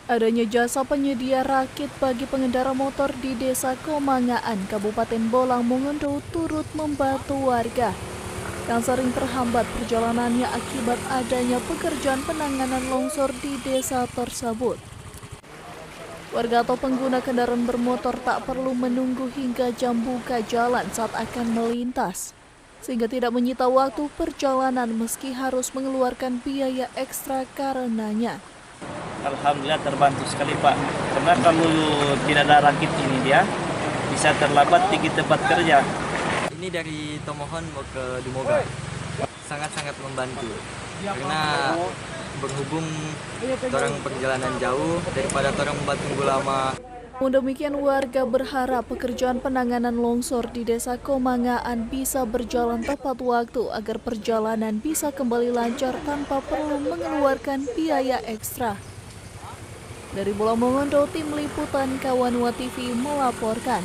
Adanya jasa penyedia rakit bagi pengendara motor di Desa Komangaan, Kabupaten Bolang Mongondo turut membantu warga yang sering terhambat perjalanannya akibat adanya pekerjaan penanganan longsor di desa tersebut. Warga atau pengguna kendaraan bermotor tak perlu menunggu hingga jam buka jalan saat akan melintas, sehingga tidak menyita waktu perjalanan meski harus mengeluarkan biaya ekstra karenanya. Alhamdulillah terbantu sekali Pak, karena kalau tidak ada rakit ini dia bisa terlambat di tempat kerja. Ini dari Tomohon mau ke Dumoga, sangat-sangat membantu karena berhubung orang perjalanan jauh daripada orang membuat tunggu lama. Demikian warga berharap pekerjaan penanganan longsor di Desa Komangaan bisa berjalan tepat waktu agar perjalanan bisa kembali lancar tanpa perlu mengeluarkan biaya ekstra. Dari Bolang Mongondo, tim liputan Kawanwa TV melaporkan.